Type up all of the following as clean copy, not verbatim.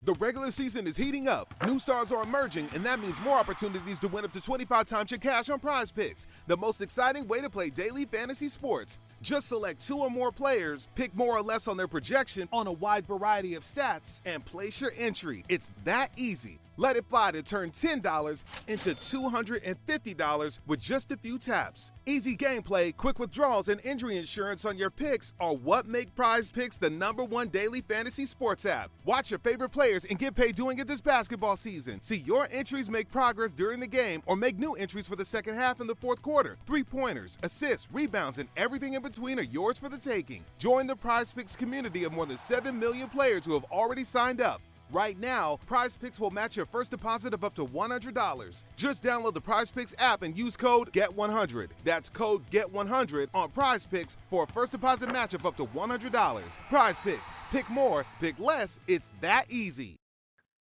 The regular season is heating up, new stars are emerging, and that means more opportunities to win up to 25 times your cash on Prize Picks, the most exciting way to play daily fantasy sports. Just select 2 or more players, pick more or less on their projection on a wide variety of stats, and place your entry. It's that easy. Let it fly to turn $10 into $250 with just a few taps. Easy gameplay, quick withdrawals, and injury insurance on your picks are what make Prize Picks the #1 daily fantasy sports app. Watch your favorite players and get paid doing it this basketball season. See your entries make progress during the game or make new entries for the second half in the fourth quarter. 3-pointers, assists, rebounds, and everything in between are yours for the taking. Join the Prize Picks community of more than 7 million players who have already signed up. Right now, Prize Picks will match your first deposit of up to $100. Just download the Prize Picks app and use code GET100. That's code GET100 on Prize Picks for a first deposit match of up to $100. Prize Picks. Pick more, pick less. It's that easy.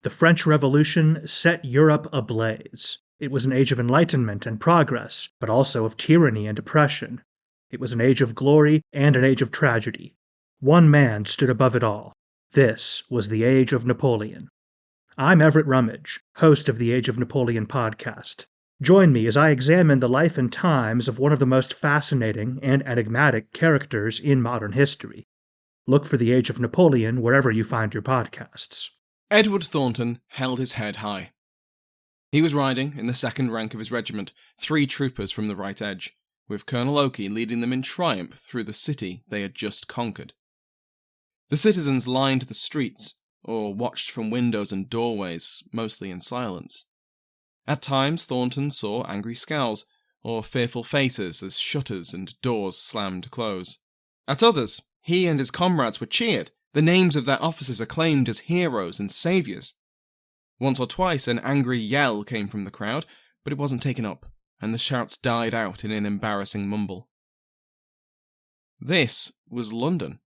The French Revolution set Europe ablaze. It was an age of enlightenment and progress, but also of tyranny and oppression. It was an age of glory and an age of tragedy. One man stood above it all. This was the Age of Napoleon. I'm Everett Rummage, host of the Age of Napoleon podcast. Join me as I examine the life and times of one of the most fascinating and enigmatic characters in modern history. Look for the Age of Napoleon wherever you find your podcasts. Edward Thornton held his head high. He was riding in the second rank of his regiment, 3 troopers from the right edge, with Colonel Oakey leading them in triumph through the city they had just conquered. The citizens lined the streets, or watched from windows and doorways, mostly in silence. At times Thornton saw angry scowls, or fearful faces as shutters and doors slammed close. At others, he and his comrades were cheered, the names of their officers acclaimed as heroes and saviours. Once or twice an angry yell came from the crowd, but it wasn't taken up, and the shouts died out in an embarrassing mumble. This was London.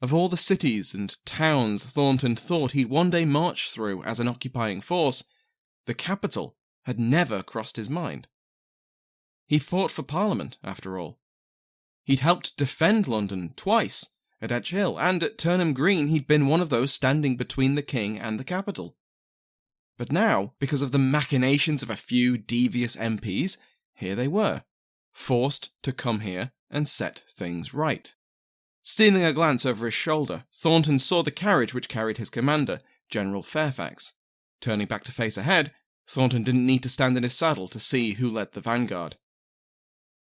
Of all the cities and towns Thornton thought he'd one day march through as an occupying force, the capital had never crossed his mind. He fought for Parliament, after all. He'd helped defend London twice, at Edge Hill, and at Turnham Green he'd been one of those standing between the king and the capital. But now, because of the machinations of a few devious MPs, here they were, forced to come here and set things right. Stealing a glance over his shoulder, Thornton saw the carriage which carried his commander, General Fairfax. Turning back to face ahead, Thornton didn't need to stand in his saddle to see who led the vanguard.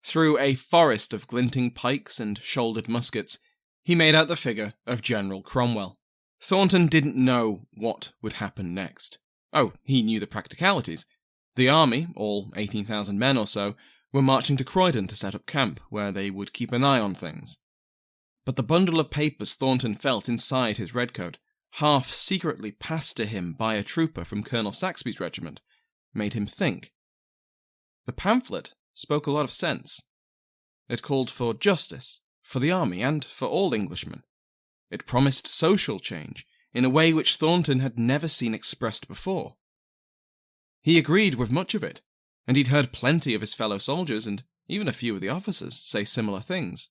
Through a forest of glinting pikes and shouldered muskets, he made out the figure of General Cromwell. Thornton didn't know what would happen next. Oh, he knew the practicalities. The army, all 18,000 men or so, were marching to Croydon to set up camp, where they would keep an eye on things. But the bundle of papers Thornton felt inside his redcoat, half secretly passed to him by a trooper from Colonel Saxby's regiment, made him think. The pamphlet spoke a lot of sense. It called for justice, for the army, and for all Englishmen. It promised social change, in a way which Thornton had never seen expressed before. He agreed with much of it, and he'd heard plenty of his fellow soldiers, and even a few of the officers, say similar things.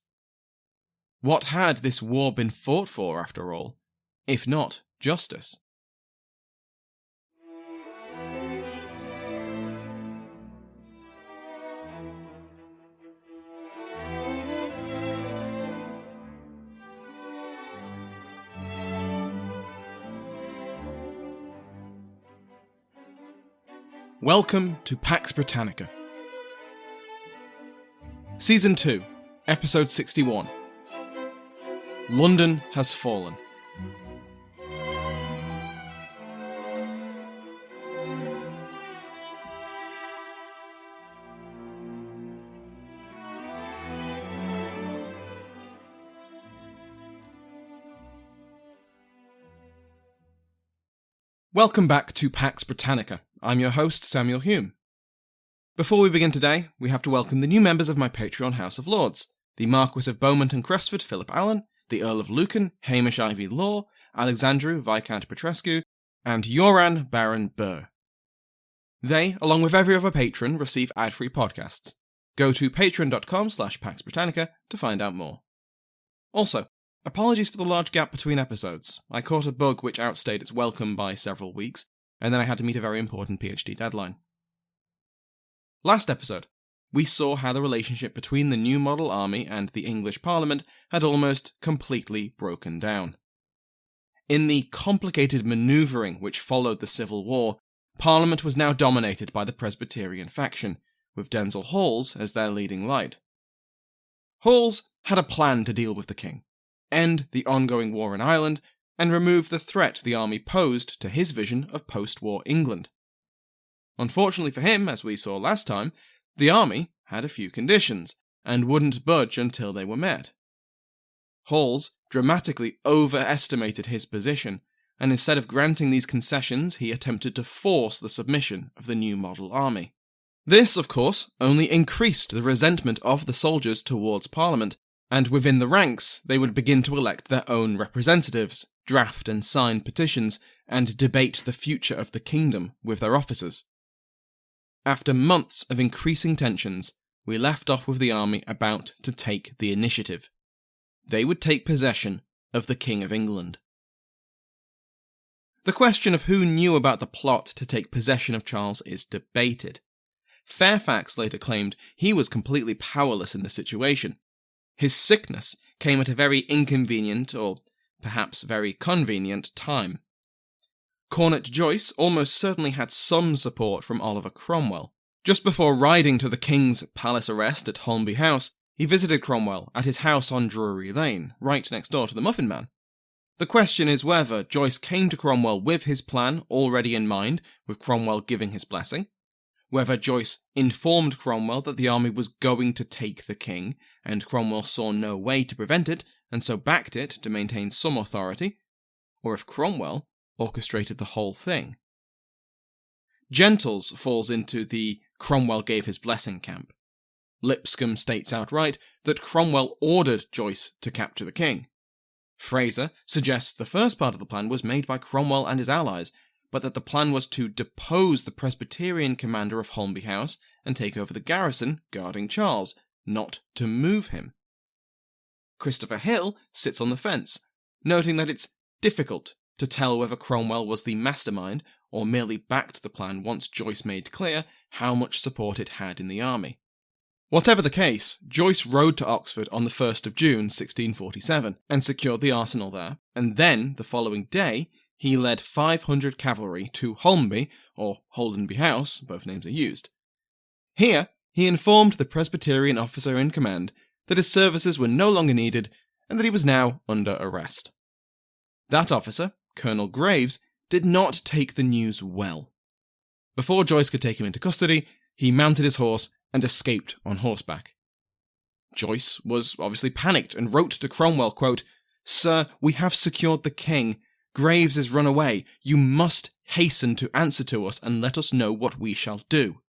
What had this war been fought for, after all, if not justice? Welcome to Pax Britannica. Season 2, Episode 61. London has fallen. Welcome back to Pax Britannica. I'm your host, Samuel Hume. Before we begin today, we have to welcome the new members of my Patreon House of Lords, the Marquess of Beaumont and Cresford, Philip Allen, the Earl of Lucan, Hamish Ivy Law, Alexandru, Viscount Petrescu, and Joran, Baron Burr. They, along with every other patron, receive ad-free podcasts. Go to patreon.com/PaxBritannica to find out more. Also, Apologies for the large gap between episodes. I caught a bug which outstayed its welcome by several weeks, and then I had to meet a very important PhD deadline. Last episode, we saw how the relationship between the new model army and the English Parliament had almost completely broken down. In the complicated manoeuvring which followed the Civil War, Parliament was now dominated by the Presbyterian faction, with Denzil Halls as their leading light. Halls had a plan to deal with the king, end the ongoing war in Ireland, and remove the threat the army posed to his vision of post-war England. Unfortunately for him, as we saw last time, the army had a few conditions, and wouldn't budge until they were met. Halls dramatically overestimated his position, and instead of granting these concessions, he attempted to force the submission of the new model army. This, of course, only increased the resentment of the soldiers towards Parliament, and within the ranks they would begin to elect their own representatives, draft and sign petitions, and debate the future of the kingdom with their officers. After months of increasing tensions, we left off with the army about to take the initiative. They would take possession of the King of England. The question of who knew about the plot to take possession of Charles is debated. Fairfax later claimed he was completely powerless in the situation. His sickness came at a very inconvenient, or perhaps very convenient, time. Cornet Joyce almost certainly had some support from Oliver Cromwell. Just before riding to the King's palace arrest at Holmby House, he visited Cromwell at his house on Drury Lane, right next door to the Muffin Man. The question is whether Joyce came to Cromwell with his plan already in mind, with Cromwell giving his blessing, whether Joyce informed Cromwell that the army was going to take the king, and Cromwell saw no way to prevent it, and so backed it to maintain some authority, or if Cromwell orchestrated the whole thing. Gentles falls into the Cromwell gave his blessing camp. Lipscomb states outright that Cromwell ordered Joyce to capture the king. Fraser suggests the first part of the plan was made by Cromwell and his allies, but that the plan was to depose the Presbyterian commander of Holmby House and take over the garrison guarding Charles, not to move him. Christopher Hill sits on the fence, noting that it's difficult to tell whether Cromwell was the mastermind or merely backed the plan once Joyce made clear how much support it had in the army. Whatever the case, Joyce rode to Oxford on the 1st of June 1647 and secured the arsenal there, and then, the following day, he led 500 cavalry to Holmby, or Holdenby House, both names are used. Here, he informed the Presbyterian officer in command that his services were no longer needed and that he was now under arrest. That officer, Colonel Graves, did not take the news well. Before Joyce could take him into custody, he mounted his horse and escaped on horseback. Joyce was obviously panicked and wrote to Cromwell, quote, "Sir, we have secured the king. Graves is run away. You must hasten to answer to us and let us know what we shall do."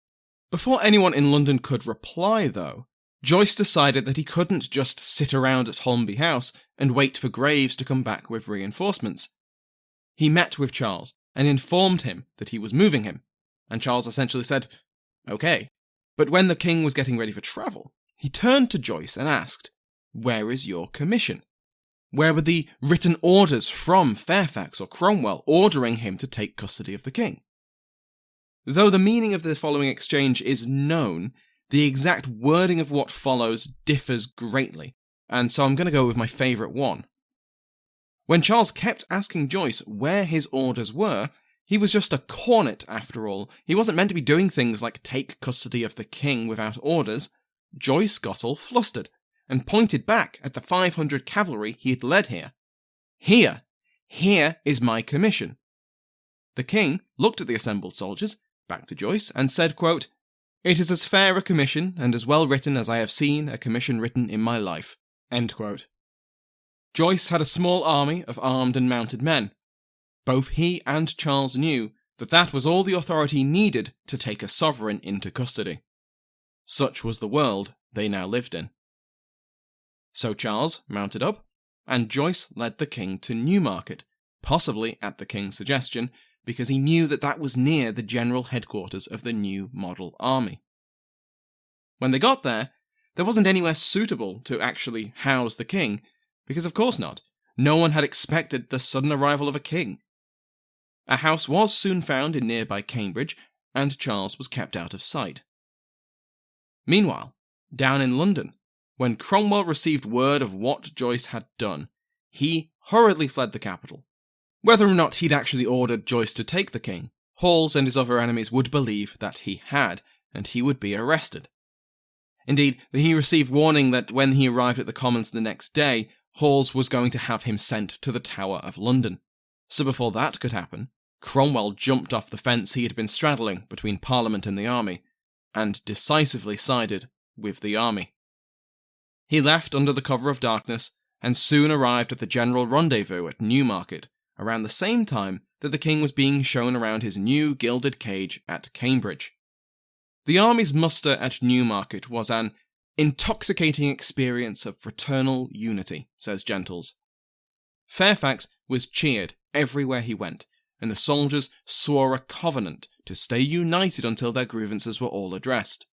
Before anyone in London could reply, though, Joyce decided that he couldn't just sit around at Holmby House and wait for Graves to come back with reinforcements. He met with Charles and informed him that he was moving him, and Charles essentially said, "Okay." But when the king was getting ready for travel, he turned to Joyce and asked, "Where is your commission? Where were the written orders from Fairfax or Cromwell ordering him to take custody of the king?" Though the meaning of the following exchange is known, the exact wording of what follows differs greatly, and so I'm going to go with my favourite one. When Charles kept asking Joyce where his orders were, he was just a cornet after all. He wasn't meant to be doing things like take custody of the king without orders. Joyce got all flustered and pointed back at the 500 cavalry he had led here. Here is my commission." The king looked at the assembled soldiers, back to Joyce, and said, quote, "It is as fair a commission and as well written as I have seen a commission written in my life." End quote. Joyce had a small army of armed and mounted men. Both he and Charles knew that that was all the authority needed to take a sovereign into custody. Such was the world they now lived in. So Charles mounted up, and Joyce led the king to Newmarket, possibly at the king's suggestion, because he knew that that was near the general headquarters of the new model army. When they got there, there wasn't anywhere suitable to actually house the king, Because of course not. No one had expected the sudden arrival of a king. A house was soon found in nearby Cambridge, and Charles was kept out of sight. Meanwhile, down in London, when Cromwell received word of what Joyce had done, he hurriedly fled the capital. Whether or not he'd actually ordered Joyce to take the king, Hawes and his other enemies would believe that he had, and he would be arrested. Indeed, he received warning that when he arrived at the Commons the next day, Hawes was going to have him sent to the Tower of London. So before that could happen, Cromwell jumped off the fence he had been straddling between Parliament and the army, and decisively sided with the army. He left under the cover of darkness, and soon arrived at the general rendezvous at Newmarket, around the same time that the king was being shown around his new gilded cage at Cambridge. The army's muster at Newmarket was an intoxicating experience of fraternal unity, says Gentles. Fairfax was cheered everywhere he went, and the soldiers swore a covenant to stay united until their grievances were all addressed.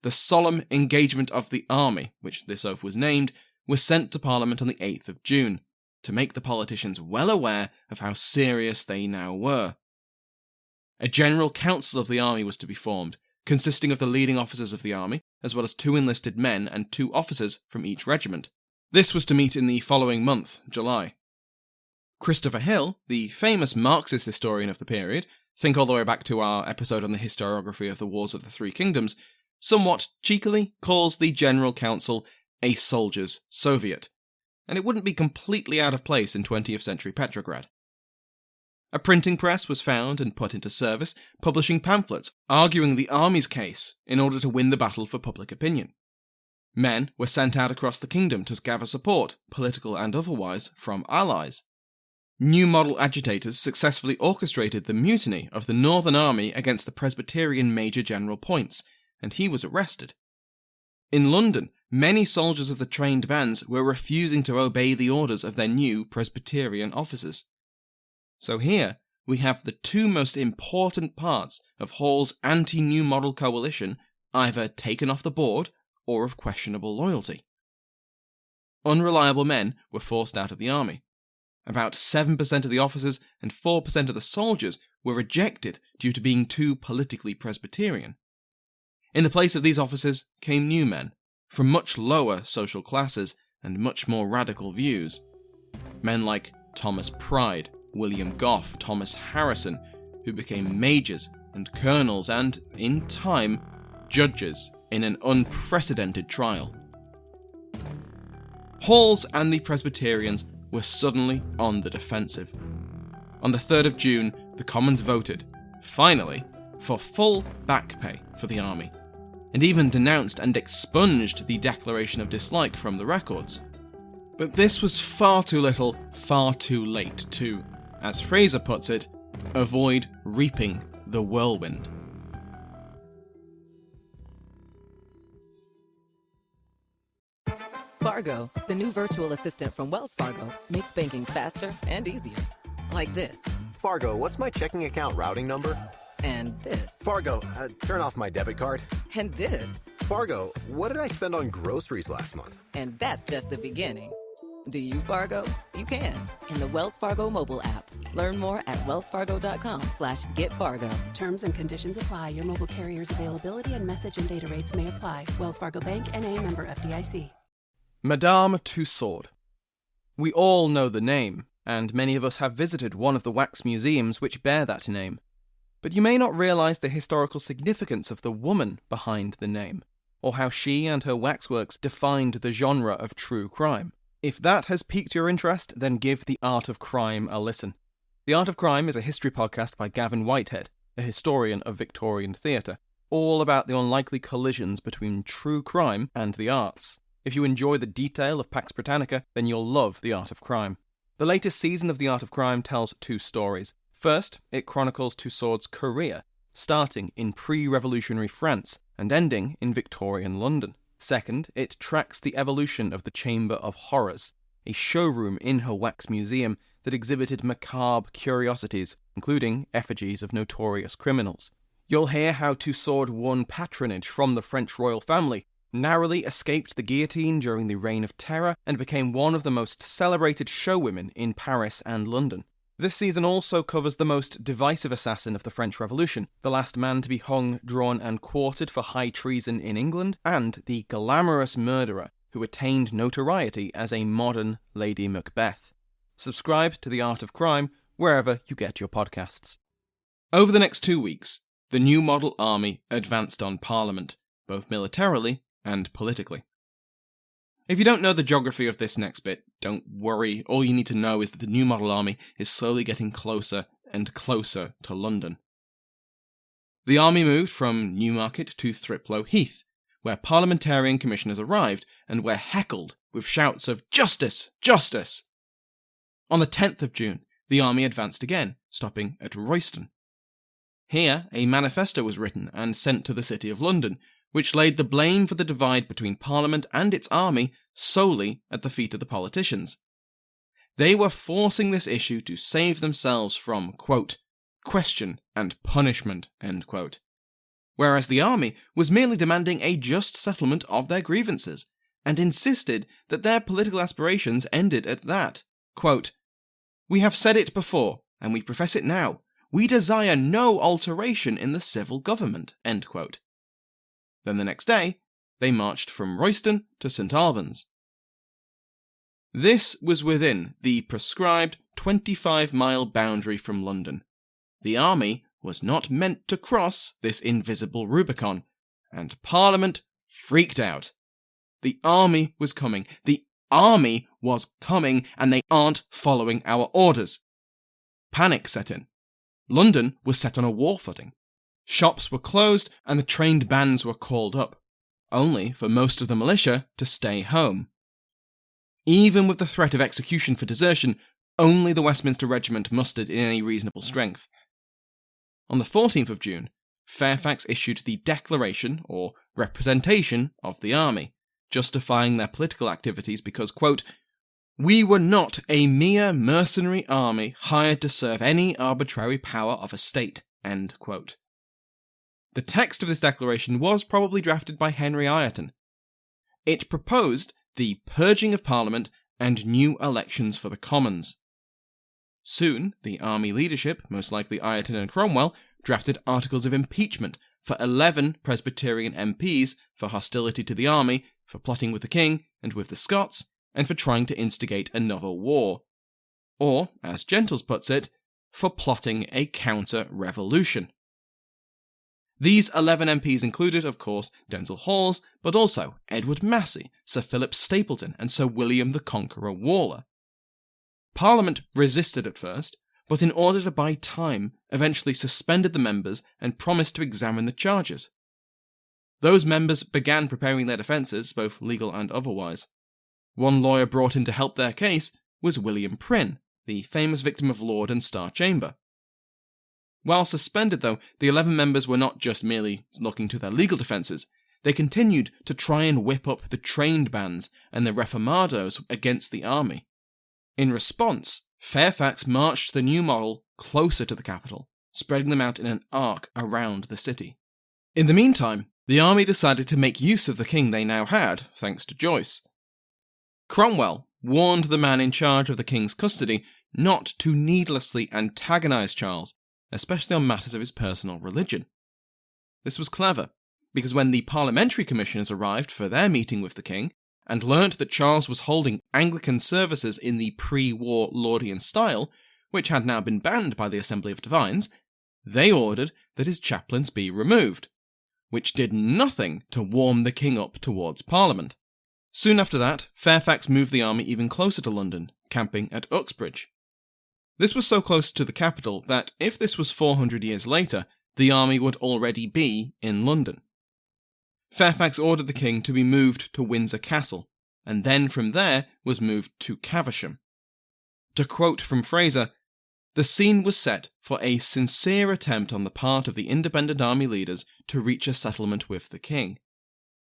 The solemn engagement of the army, which this oath was named, was sent to Parliament on the 8th of June, to make the politicians well aware of how serious they now were. A general council of the army was to be formed, consisting of the leading officers of the army, as well as 2 enlisted men and 2 officers from each regiment. This was to meet in the following month, July. Christopher Hill, the famous Marxist historian of the period, think all the way back to our episode on the historiography of the Wars of the Three Kingdoms, somewhat cheekily calls the General Council a soldiers' Soviet, and it wouldn't be completely out of place in 20th century Petrograd. A printing press was found and put into service, publishing pamphlets arguing the army's case in order to win the battle for public opinion. Men were sent out across the kingdom to gather support, political and otherwise, from allies. New model agitators successfully orchestrated the mutiny of the Northern Army against the Presbyterian Major General Points, and he was arrested. In London, many soldiers of the trained bands were refusing to obey the orders of their new Presbyterian officers. So here we have the 2 most important parts of Hall's anti-New Model coalition either taken off the board or of questionable loyalty. Unreliable men were forced out of the army. About 7% of the officers and 4% of the soldiers were rejected due to being too politically Presbyterian. In the place of these officers came new men, from much lower social classes and much more radical views. Men like Thomas Pride, William Gough, Thomas Harrison, who became majors and colonels and, in time, judges in an unprecedented trial. Hawes and the Presbyterians were suddenly on the defensive. On the 3rd of June, the Commons voted, finally, for full back pay for the army, and even denounced and expunged the declaration of dislike from the records. But this was far too little, far too late to, as Fraser puts it, avoid reaping the whirlwind. Fargo, the new virtual assistant from Wells Fargo, makes banking faster and easier. Like this. Fargo, what's my checking account routing number? And this. Fargo, turn off my debit card. And this. Fargo, what did I spend on groceries last month? And that's just the beginning. Do you, Fargo? You can in the Wells Fargo mobile app. Learn more at wellsfargo.com/getfargo. Terms and conditions apply. Your mobile carrier's availability and message and data rates may apply. Wells Fargo Bank, N.A., member FDIC. Madame Tussaud. We all know the name, and many of us have visited one of the wax museums which bear that name. But you may not realise the historical significance of the woman behind the name, or how she and her waxworks defined the genre of true crime. If that has piqued your interest, then give The Art of Crime a listen. The Art of Crime is a history podcast by Gavin Whitehead, a historian of Victorian theatre, all about the unlikely collisions between true crime and the arts. If you enjoy the detail of Pax Britannica, then you'll love The Art of Crime. The latest season of The Art of Crime tells 2 stories. First, it chronicles Tussaud's career, starting in pre-revolutionary France and ending in Victorian London. Second, it tracks the evolution of the Chamber of Horrors, a showroom in her wax museum that exhibited macabre curiosities, including effigies of notorious criminals. You'll hear how Tussaud won patronage from the French royal family, narrowly escaped the guillotine during the Reign of Terror and became one of the most celebrated showwomen in Paris and London. This season also covers the most divisive assassin of the French Revolution, the last man to be hung, drawn and quartered for high treason in England, and the glamorous murderer who attained notoriety as a modern Lady Macbeth. Subscribe to The Art of Crime wherever you get your podcasts. Over the next 2 weeks, the new model army advanced on Parliament, both militarily and politically. If you don't know the geography of this next bit, don't worry. All you need to know is that the new model army is slowly getting closer and closer to London. The army moved from Newmarket to Thriplow Heath, where parliamentarian commissioners arrived and were heckled with shouts of "Justice! Justice!" On the 10th of June, the army advanced again, stopping at Royston. Here, a manifesto was written and sent to the City of London, which laid the blame for the divide between Parliament and its army solely at the feet of the politicians. They were forcing this issue to save themselves from, quote, question and punishment, end quote. Whereas the army was merely demanding a just settlement of their grievances, and insisted that their political aspirations ended at that. Quote, "We have said it before, and we profess it now. We desire no alteration in the civil government," end quote. Then the next day, they marched from Royston to St Albans. This was within the prescribed 25-mile boundary from London. The army was not meant to cross this invisible Rubicon, and Parliament freaked out. The army was coming. The army was coming, and they aren't following our orders. Panic set in. London was set on a war footing. Shops were closed and the trained bands were called up, only for most of the militia to stay home. Even with the threat of execution for desertion, only the Westminster Regiment mustered in any reasonable strength. On the 14th of June, Fairfax issued the Declaration, or Representation, of the army, justifying their political activities because, quote, "We were not a mere mercenary army hired to serve any arbitrary power of a state," end quote. The text of this declaration was probably drafted by Henry Ireton. It proposed the purging of Parliament and new elections for the Commons. Soon, the army leadership, most likely Ireton and Cromwell, drafted articles of impeachment for 11 Presbyterian MPs for hostility to the army, for plotting with the king and with the Scots, and for trying to instigate another war. Or, as Gentles puts it, for plotting a counter-revolution. These 11 MPs included, of course, Denzil Hawes, but also Edward Massey, Sir Philip Stapleton, and Sir William the Conqueror Waller. Parliament resisted at first, but in order to buy time, eventually suspended the members and promised to examine the charges. Those members began preparing their defences, both legal and otherwise. One lawyer brought in to help their case was William Prynne, the famous victim of Lord and Star Chamber. While suspended, though, the 11 members were not just merely looking to their legal defences. They continued to try and whip up the trained bands and the reformados against the army. In response, Fairfax marched the new model closer to the capital, spreading them out in an arc around the city. In the meantime, the army decided to make use of the king they now had, thanks to Joyce. Cromwell warned the man in charge of the king's custody not to needlessly antagonise Charles, especially on matters of his personal religion. This was clever, because when the parliamentary commissioners arrived for their meeting with the king, and learnt that Charles was holding Anglican services in the pre-war Laudian style, which had now been banned by the Assembly of Divines, they ordered that his chaplains be removed, which did nothing to warm the king up towards Parliament. Soon after that, Fairfax moved the army even closer to London, camping at Uxbridge. This was so close to the capital that if this was 400 years later, the army would already be in London. Fairfax ordered the king to be moved to Windsor Castle, and then from there was moved to Caversham. To quote from Fraser, "The scene was set for a sincere attempt on the part of the independent army leaders to reach a settlement with the king.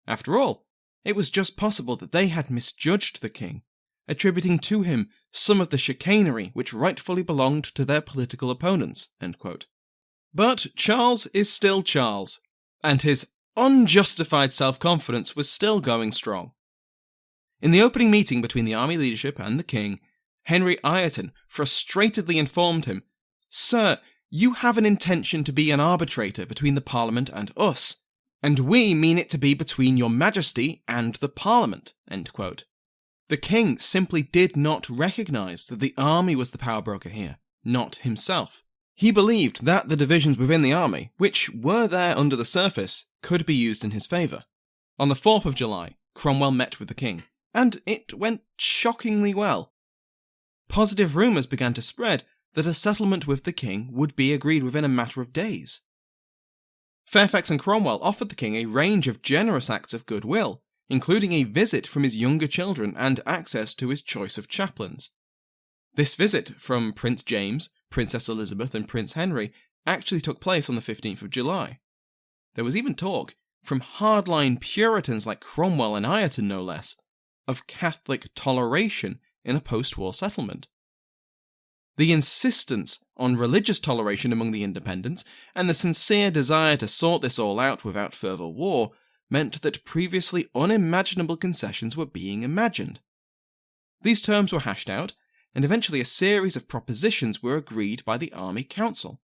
After all, it was just possible that they had misjudged the king, attributing to him some of the chicanery which rightfully belonged to their political opponents." End quote. But Charles is still Charles, and his unjustified self-confidence was still going strong. In the opening meeting between the army leadership and the king, Henry Ireton frustratedly informed him, "Sir, you have an intention to be an arbitrator between the Parliament and us, and we mean it to be between your Majesty and the Parliament." End quote. The king simply did not recognise that the army was the power broker here, not himself. He believed that the divisions within the army, which were there under the surface, could be used in his favour. On the 4th of July, Cromwell met with the king, and it went shockingly well. Positive rumours began to spread that a settlement with the king would be agreed within a matter of days. Fairfax and Cromwell offered the king a range of generous acts of goodwill, including a visit from his younger children and access to his choice of chaplains. This visit from Prince James, Princess Elizabeth and Prince Henry actually took place on the 15th of July. There was even talk, from hardline Puritans like Cromwell and Ireton no less, of Catholic toleration in a post-war settlement. The insistence on religious toleration among the independents and the sincere desire to sort this all out without further war meant that previously unimaginable concessions were being imagined. These terms were hashed out, and eventually a series of propositions were agreed by the Army Council.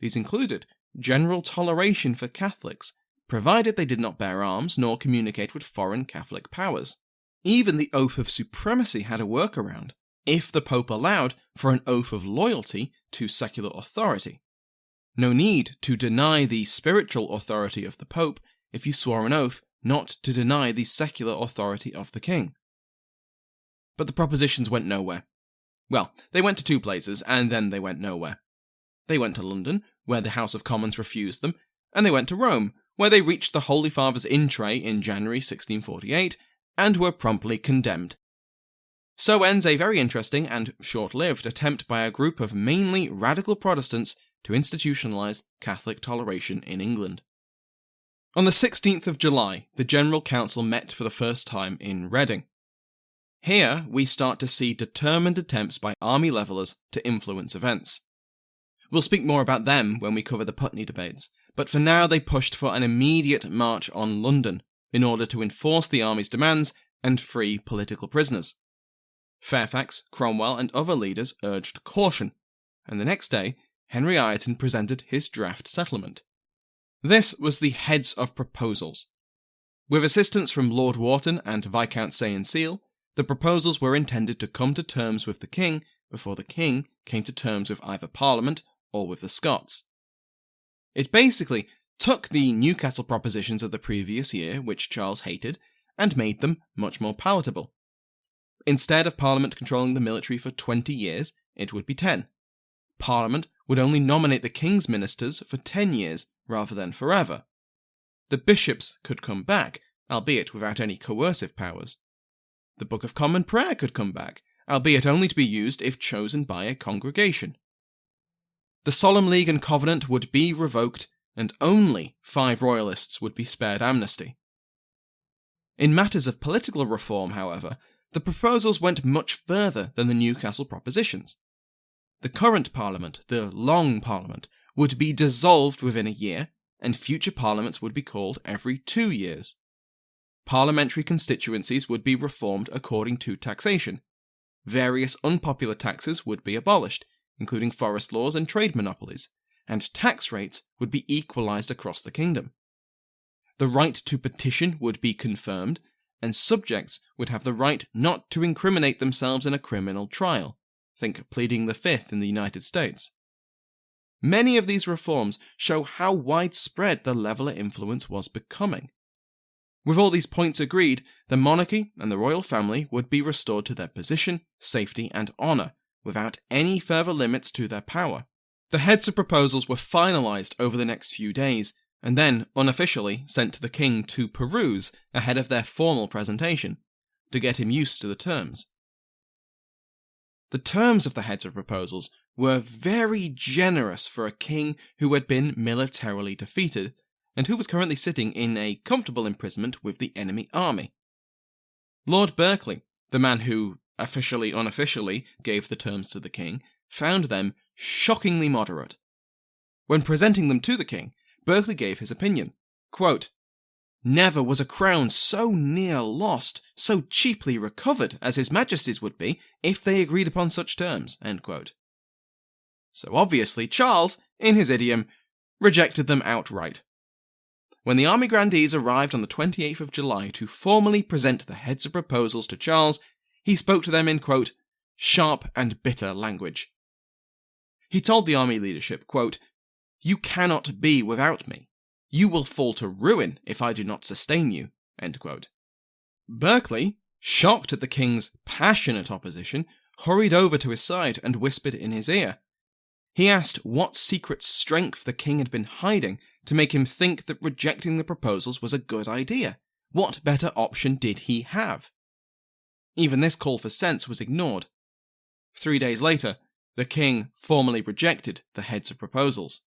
These included general toleration for Catholics, provided they did not bear arms nor communicate with foreign Catholic powers. Even the oath of supremacy had a workaround, if the Pope allowed for an oath of loyalty to secular authority. No need to deny the spiritual authority of the Pope if you swore an oath not to deny the secular authority of the king. But the propositions went nowhere. Well, they went to two places, and then they went nowhere. They went to London, where the House of Commons refused them, and they went to Rome, where they reached the Holy Father's in tray in January 1648, and were promptly condemned. So ends a very interesting and short-lived attempt by a group of mainly radical Protestants to institutionalise Catholic toleration in England. On the 16th of July, the General Council met for the first time in Reading. Here, we start to see determined attempts by army levellers to influence events. We'll speak more about them when we cover the Putney debates, but for now they pushed for an immediate march on London in order to enforce the army's demands and free political prisoners. Fairfax, Cromwell and other leaders urged caution, and the next day, Henry Ireton presented his draft settlement. This was the Heads of Proposals. With assistance from Lord Worden and Viscount Say and Seal, the proposals were intended to come to terms with the king before the king came to terms with either Parliament or with the Scots. It basically took the Newcastle propositions of the previous year, which Charles hated, and made them much more palatable. Instead of Parliament controlling the military for 20 years, it would be 10. Parliament would only nominate the king's ministers for 10 years rather than forever. The bishops could come back, albeit without any coercive powers. The Book of Common Prayer could come back, albeit only to be used if chosen by a congregation. The Solemn League and Covenant would be revoked, and only 5 royalists would be spared amnesty. In matters of political reform, however, the proposals went much further than the Newcastle propositions. The current Parliament, the Long Parliament, would be dissolved within a year, and future parliaments would be called every 2 years. Parliamentary constituencies would be reformed according to taxation. Various unpopular taxes would be abolished, including forest laws and trade monopolies, and tax rates would be equalised across the kingdom. The right to petition would be confirmed, and subjects would have the right not to incriminate themselves in a criminal trial. Think pleading the Fifth in the United States. Many of these reforms show how widespread the leveller influence was becoming. With all these points agreed, the monarchy and the royal family would be restored to their position, safety and honour, without any further limits to their power. The heads of proposals were finalised over the next few days, and then unofficially sent to the king to peruse ahead of their formal presentation, to get him used to the terms. The terms of the heads of proposals were very generous for a king who had been militarily defeated, and who was currently sitting in a comfortable imprisonment with the enemy army. Lord Berkeley, the man who, unofficially gave the terms to the king, found them shockingly moderate. When presenting them to the king, Berkeley gave his opinion. Quote, Never was a crown so near lost, so cheaply recovered as His Majesty's would be if they agreed upon such terms." End quote. So obviously Charles, in his idiom, rejected them outright. When the army grandees arrived on the 28th of July to formally present the heads of proposals to Charles, he spoke to them in, quote, "sharp and bitter language." He told the army leadership, quote, "You cannot be without me. You will fall to ruin if I do not sustain you." End quote. Berkeley, shocked at the king's passionate opposition, hurried over to his side and whispered in his ear. He asked what secret strength the king had been hiding to make him think that rejecting the proposals was a good idea. What better option did he have? Even this call for sense was ignored. 3 days later, the king formally rejected the heads of proposals.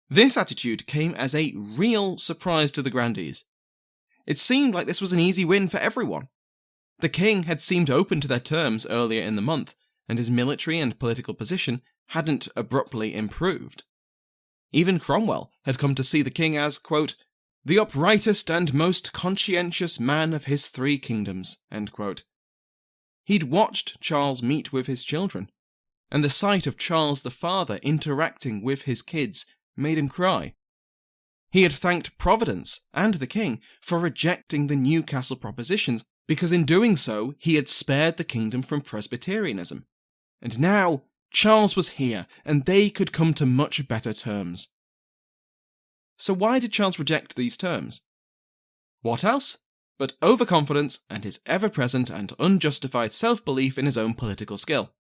This attitude came as a real surprise to the grandees. It seemed like this was an easy win for everyone. The king had seemed open to their terms earlier in the month, and his military and political position hadn't abruptly improved. Even Cromwell had come to see the king as, quote, "the uprightest and most conscientious man of his 3 kingdoms." End quote. He'd watched Charles meet with his children, and the sight of Charles the father interacting with his kids made him cry. He had thanked Providence and the king for rejecting the Newcastle propositions, because in doing so he had spared the kingdom from Presbyterianism. And now Charles was here, and they could come to much better terms. So why did Charles reject these terms? What else but overconfidence and his ever-present and unjustified self-belief in his own political skill?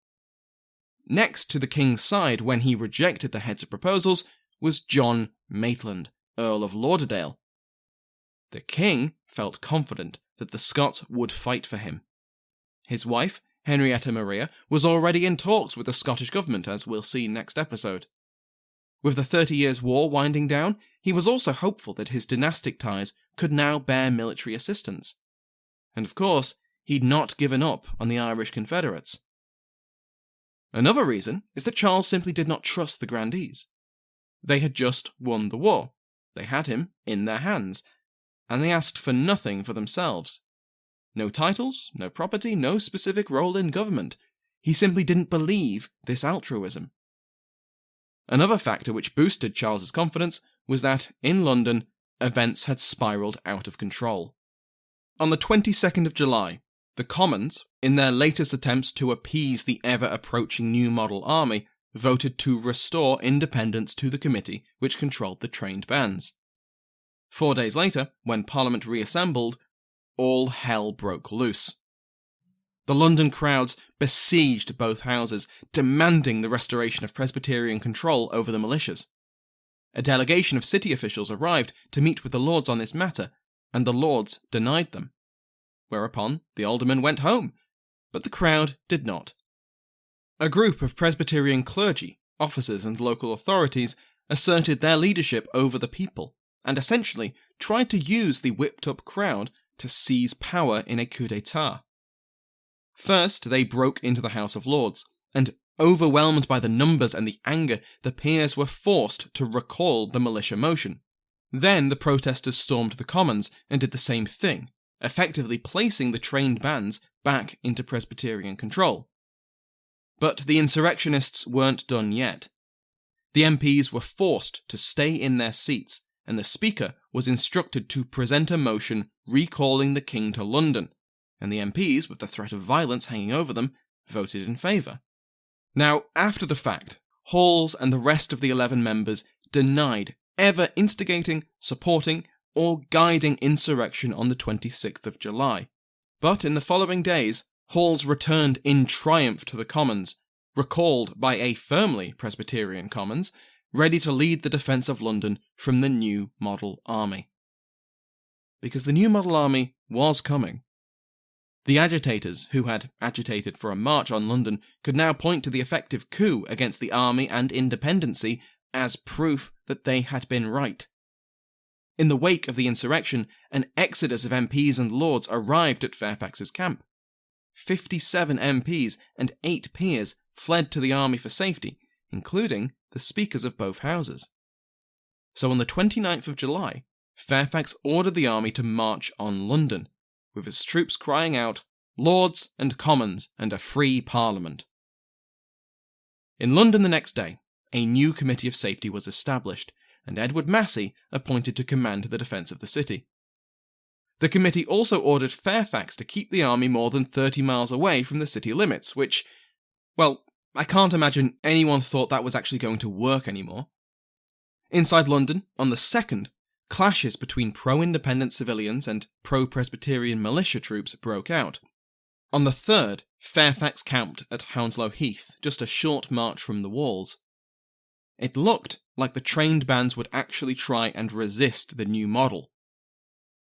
Next to the king's side when he rejected the heads of proposals was John Maitland, Earl of Lauderdale. The king felt confident that the Scots would fight for him. His wife, Henrietta Maria, was already in talks with the Scottish government, as we'll see next episode. With the 30 Years' War winding down, he was also hopeful that his dynastic ties could now bear military assistance. And of course, he'd not given up on the Irish Confederates. Another reason is that Charles simply did not trust the grandees. They had just won the war. They had him in their hands, and they asked for nothing for themselves. No titles, no property, no specific role in government. He simply didn't believe this altruism. Another factor which boosted Charles's confidence was that, in London, events had spiralled out of control. On the 22nd of July, the Commons, in their latest attempts to appease the ever-approaching new model army, voted to restore independence to the committee which controlled the trained bands. 4 days later, when Parliament reassembled, all hell broke loose. The London crowds besieged both houses, demanding the restoration of Presbyterian control over the militias. A delegation of city officials arrived to meet with the Lords on this matter, and the Lords denied them. Whereupon the aldermen went home, but the crowd did not. A group of Presbyterian clergy, officers and local authorities asserted their leadership over the people, and essentially tried to use the whipped-up crowd to seize power in a coup d'etat. First, they broke into the House of Lords, and overwhelmed by the numbers and the anger, the peers were forced to recall the militia motion. Then the protesters stormed the Commons and did the same thing, effectively placing the trained bands back into Presbyterian control. But the insurrectionists weren't done yet. The MPs were forced to stay in their seats, and the Speaker was instructed to present a motion recalling the King to London, and the MPs, with the threat of violence hanging over them, voted in favour. Now, after the fact, Halls and the rest of the 11 members denied ever instigating, supporting, or guiding insurrection on the 26th of July. But in the following days, Halls returned in triumph to the Commons, recalled by a firmly Presbyterian Commons, ready to lead the defence of London from the new model army. Because the new model army was coming. The agitators, who had agitated for a march on London, could now point to the effective coup against the army and independency as proof that they had been right. In the wake of the insurrection, an exodus of MPs and lords arrived at Fairfax's camp. 57 MPs and 8 peers fled to the army for safety, including the speakers of both houses. So on the 29th of July, Fairfax ordered the army to march on London, with his troops crying out, "Lords and Commons and a free Parliament." In London the next day, a new Committee of Safety was established, and Edward Massey appointed to command the defence of the city. The committee also ordered Fairfax to keep the army more than 30 miles away from the city limits, which, well, I can't imagine anyone thought that was actually going to work anymore. Inside London, on the 2nd, clashes between pro-independent civilians and pro-Presbyterian militia troops broke out. On the 3rd, Fairfax camped at Hounslow Heath, just a short march from the walls. It looked like the trained bands would actually try and resist the new model.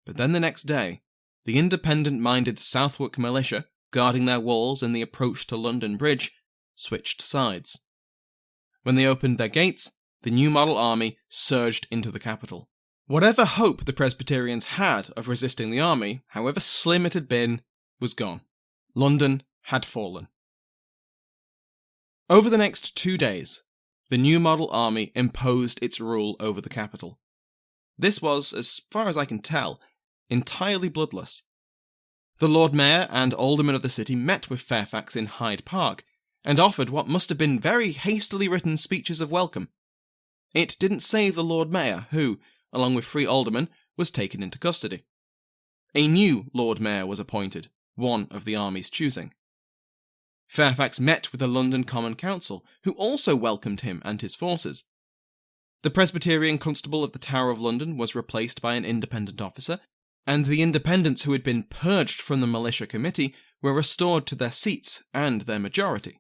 But then the next day, the independent-minded Southwark militia, guarding their walls and the approach to London Bridge, switched sides. When they opened their gates, the new model army surged into the capital. Whatever hope the Presbyterians had of resisting the army, however slim it had been, was gone. London had fallen. Over the next 2 days, the new model army imposed its rule over the capital. This was, as far as I can tell, entirely bloodless. The Lord Mayor and aldermen of the city met with Fairfax in Hyde Park, and offered what must have been very hastily written speeches of welcome. It didn't save the Lord Mayor, who, along with 3 aldermen, was taken into custody. A new Lord Mayor was appointed, one of the army's choosing. Fairfax met with the London Common Council, who also welcomed him and his forces. The Presbyterian Constable of the Tower of London was replaced by an independent officer, and the independents who had been purged from the militia committee were restored to their seats and their majority.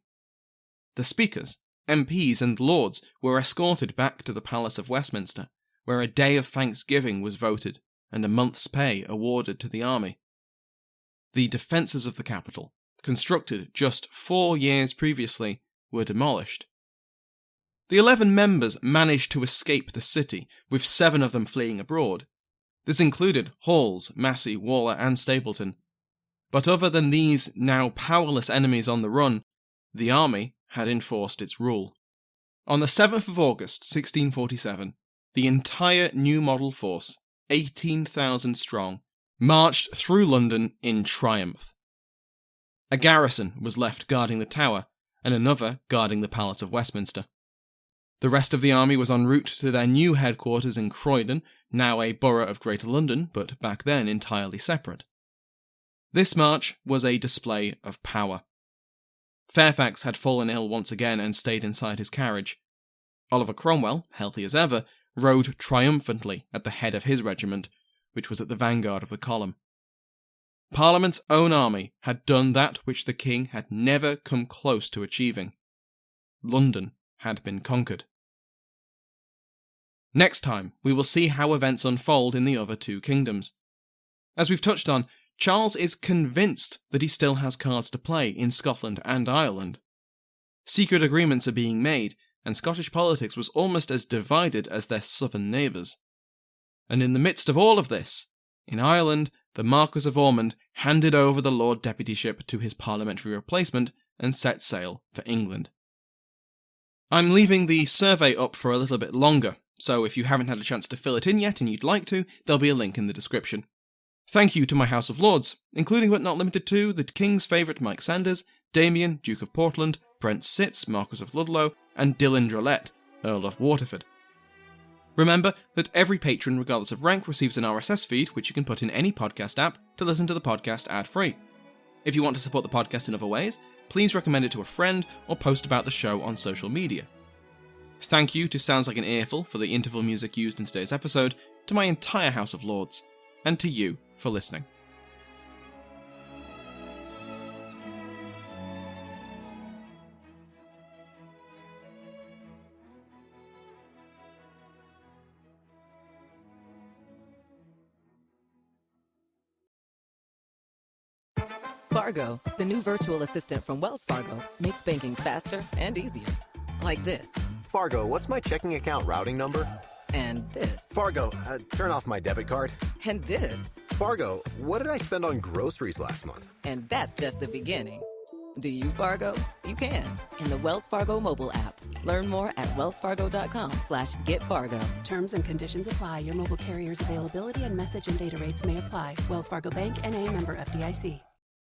The speakers, MPs and lords were escorted back to the Palace of Westminster, where a day of thanksgiving was voted and a month's pay awarded to the army. The defences of the capital, constructed just 4 years previously, were demolished. The 11 members managed to escape the city, with 7 of them fleeing abroad. This included Hawes, Massey, Waller and Stapleton. But other than these now powerless enemies on the run, the army had enforced its rule. On the 7th of August, 1647, the entire new model force, 18,000 strong, marched through London in triumph. A garrison was left guarding the Tower, and another guarding the Palace of Westminster. The rest of the army was en route to their new headquarters in Croydon, now a borough of Greater London, but back then entirely separate. This march was a display of power. Fairfax had fallen ill once again and stayed inside his carriage. Oliver Cromwell, healthy as ever, rode triumphantly at the head of his regiment, which was at the vanguard of the column. Parliament's own army had done that which the king had never come close to achieving. London had been conquered. Next time, we will see how events unfold in the other 2 kingdoms. As we've touched on, Charles is convinced that he still has cards to play in Scotland and Ireland. Secret agreements are being made, and Scottish politics was almost as divided as their southern neighbours. And in the midst of all of this, in Ireland, the Marquess of Ormond handed over the Lord Deputyship to his parliamentary replacement and set sail for England. I'm leaving the survey up for a little bit longer, so if you haven't had a chance to fill it in yet and you'd like to, there'll be a link in the description. Thank you to my House of Lords, including but not limited to the King's favourite Mike Sanders, Damien, Duke of Portland, Brent Sitz, Marquess of Ludlow, and Dylan Drolet, Earl of Waterford. Remember that every patron, regardless of rank, receives an RSS feed which you can put in any podcast app to listen to the podcast ad-free. If you want to support the podcast in other ways, please recommend it to a friend or post about the show on social media. Thank you to Sounds Like an Earful for the interval music used in today's episode, to my entire House of Lords, and to you for listening. Fargo, the new virtual assistant from Wells Fargo, makes banking faster and easier. Like this. Fargo, what's my checking account routing number? And this. Fargo, turn off my debit card. And this. Fargo, what did I spend on groceries last month? And that's just the beginning. Do you, Fargo? You can in the Wells Fargo mobile app. Learn more at wellsfargo.com/getfargo. Terms and conditions apply. Your mobile carrier's availability and message and data rates may apply. Wells Fargo Bank, N.A., member FDIC.